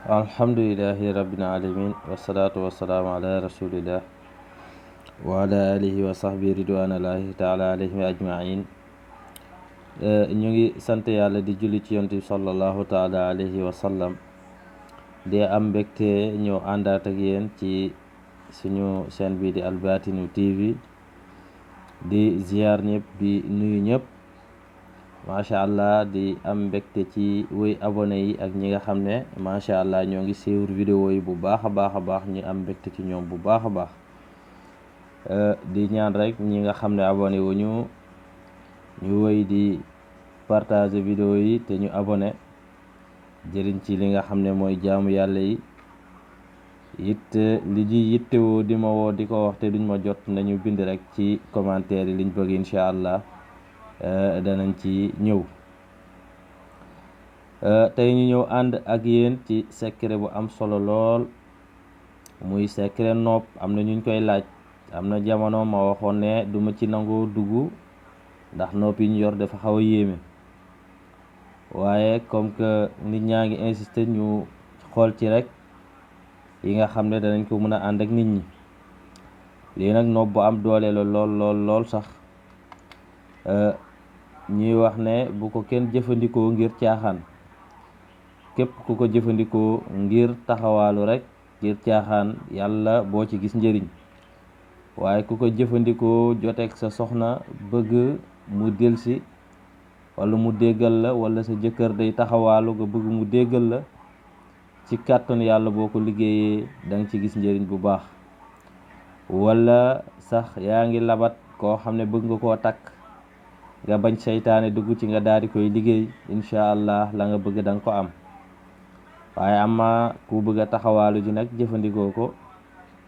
alhamdulillahi rabbil alamin wassalatu wassalamu ala rasulillah wa ala alihi wa sahbihi ridwanallahi taala alayhim ajmain. ñu ngi sant yàlla di julli ci yonent bi sallallahu taala alayhi wa sallam di am mbégte ñëw àndaat ak yéen ci suñu chaîne bi di Albatinu TV di ziar ñëpp di nuyu ñëpp macha allah di am mbégte ci woy abonné yi ak ñi nga xam ne macha allah ñoo ngi suivre vidéo yi bu baax a baax ñu am mbégte ci ñoom bu baax a baax di ñaan rek ñi nga xam ne abonné wu ñu woy di partager vidéo yi te ñu abonné jëriñ ci li nga xam ne mooy jaamu yàlla yi it li ji yittewoo di ma woo di ko wax te duñ ma jot nañu bind rek ci commentaire yi liñ bëgg incha allah danañ ci ñëw. tey ñu ñëw ànd ak yéen ci secret bu am solo lool muy secret nopp. am na ñuñ koy laaj, am na jamono ma waxoon ne duma ci nangoo dugg ndax nopp yi ñu yor dafa xaw a yéeme, waaye comme que nit ñaa ngi insister ñu xool ci rek yi nga xam ne danañ ko mën a ànd ak nit ñi. lii nag nopp bu am doole la lool sax. ñuy wax ne bu ko kenn jëfandikoo ngir caaxaan. képp ku ko jëfandikoo ngir taxawaalu rek ngir caaxaan yàlla boo ci gis njëriñ, waaye ku ko jëfandikoo joteeg sa soxna bëgg mu delsi wala mu déggal la, wala sa jëkkër day taxawaalu nga bëgg mu déggal la, ci kàttan yàlla boo ko liggéeyee danga ci gis njëriñ bu baax. wala sax yaa ngi labat koo xam ne bëgg nga koo takk, nga bañ seytaane dugg ci nga daal di koy liggéey, incha allah la nga bëgg danga ko am. waaye ama ku bëgg a taxawaalu ji nag jëfandikoo ko,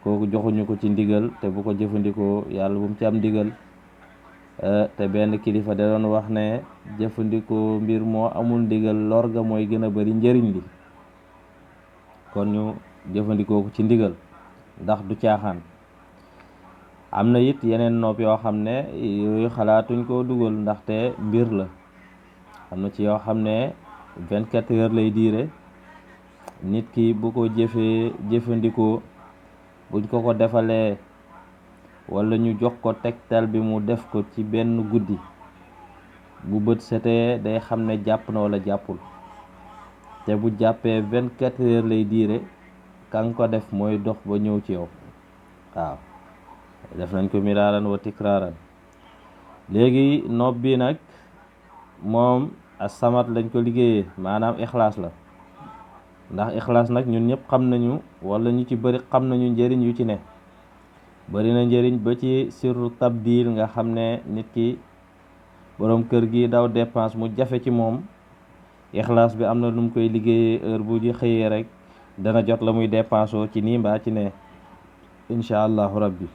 kooku joxuñu ko ci ndigal, te bu ko jëfandikoo yàlla bu mu ci am ndigal. te benn kilifa da doon wax ne jëfandikoo mbir moo amul ndigal lor ga mooy gën a bari njëriñ li. kon ñu jëfandikoo ko ci ndigal ndax du caaxaan. am na it yeneen nopp yoo xam ne yooyu xalaatuñ koo dugal ndaxte mbir la. am na ci yoo xam ne 24 heures lay diire. nit ki bu ko jëfandikoo buñ ko defalee wala ñu jox ko tegtal bi mu def ko ci benn guddi, bu bët setee day xam ne jàpp na wala jàppul. te bu jàppee 24 heures lay diire, kan ko def mooy dox ba ñëw ci yow. waaw def nañ ko miraaran wa tikraaran. léegi nopp bi nag moom as-samat lañ ko liggéeyee, maanaam ixlaas la. ndax ixlaas nag ñun ñëpp xam nañu, wala ñu ci bëri xam nañu njëriñ yu ci ne. bëri na njëriñ ba ci sirru tabdil, nga xam ne nit ki boroom kër gi daw dépense mu jafe ci moom, ixlaas bi am na lu mu koy liggéeyee. heure bu di xëyee rek dana jot la muy dépensoo ci nii mbaa ci ne, incha allahu rabbi.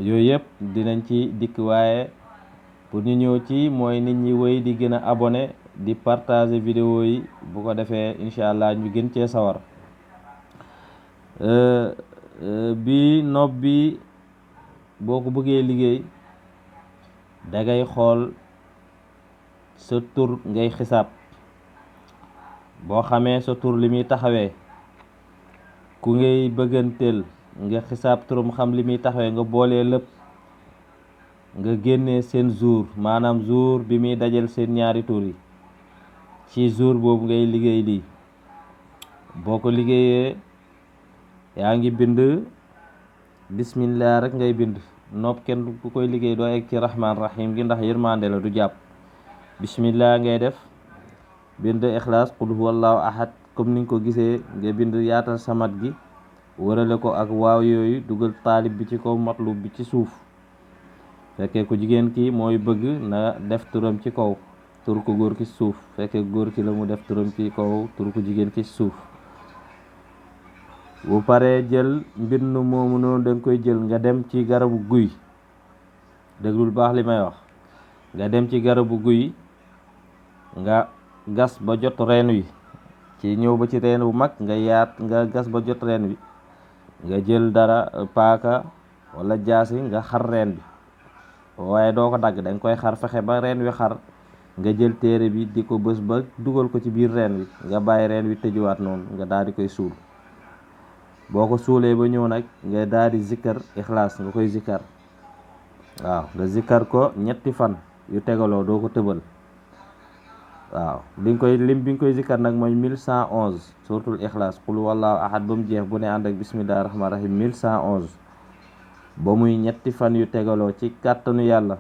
yooyu yëpp dinañ ci dikk, waaye pour ñu ñëw ci mooy nit ñi wéy di gën a abonné di partager vidéo yi, bu ko defee incha allah ñu gën cee sawar. bi nopp bi boo ko bëggee liggéey dangay xool sa tur ngay xisaab. boo xamee sa tur li muy taxawee, ku ngay bëgganteel nga xisaab turam xam li muy taxawee, nga boolee lépp nga génnee seen jour, maanaam jour bi muy dajal seen ñaari tur yi. ci jour boobu ngay liggéey lii. boo ko liggéeyee yaa ngi bind bismillah rek ngay bind. nopp kenn ku koy liggéey doo egg ci rahmaan rahim gi, ndax yërmande la du jàpp. bismillah ngay def, bind ixlaas qul huwallahu ahad comme ni nga ko gisee, nga bind yaatal samat gi wërale ko ak waaw yooyu, dugal taalib bi ci kaw, matlub bi ci suuf. fekkee ku jigéen ki mooy bëgg na def turam ci kaw, tur ko góor ki ci suuf. fekkee góor ki la mu def turam ci kaw, tur ko jigéen ki ci suuf. bu paree jël mbind moomu noonu danga koy jël nga dem ci garabu guy. déglul baax li may wax. nga dem ci garabu guy, nga gas ba jot reen wi, ci ñëw ba ci reen bu mag nga gas ba jot reen wi, nga jël dara paaka wala jaasi nga xar reen bi, waaye doo ko dagg, danga koy xar, fexe ba reen wi xar nga jël téere bi di ko bës ba dugal ko ci biir reen wi nga bàyyi reen wi tëjuwaat noonu nga daal di koy suul. boo ko suulee ba ñëw nag nga daal di zikkar ixlaas nga koy zikkar. waaw nga zikkar ko ñetti fan yu tegaloo doo ko tëbal. waaw bi nga koy zikkar nag mooy 1111 suratul ixlaas qul wallahu ahad ba mu jeex bu ne ànd ak bismillahi rahmaani rahim 1111 ba muy ñetti fan yu tegaloo ci kàttanu yàlla.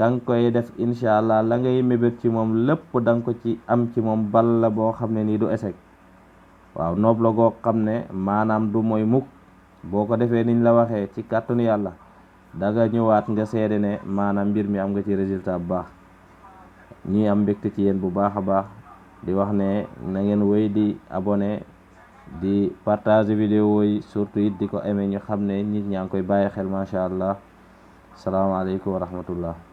kan koy def incha allah la ngay mébét ci moom lépp danga ko ci am ci moom bal la boo xam ne nii du échec. waaw noob la goo xam ne maanaam du mooy mukk boo ko defee niñ la waxee ci kàttanu yàlla danga ñëwaat nga seede ne maanaam mbir mi am nga ci résultat bu baax. ñi am mbégte ci yéen bu baax a baax di wax ne na ngeen wéy di abonné di partager vidéo yi surtout it di ko aimé ñu xam ne nit ñaa ngi koy bàyyi xel macha allah. salaamaaleykum wa rahmatullah.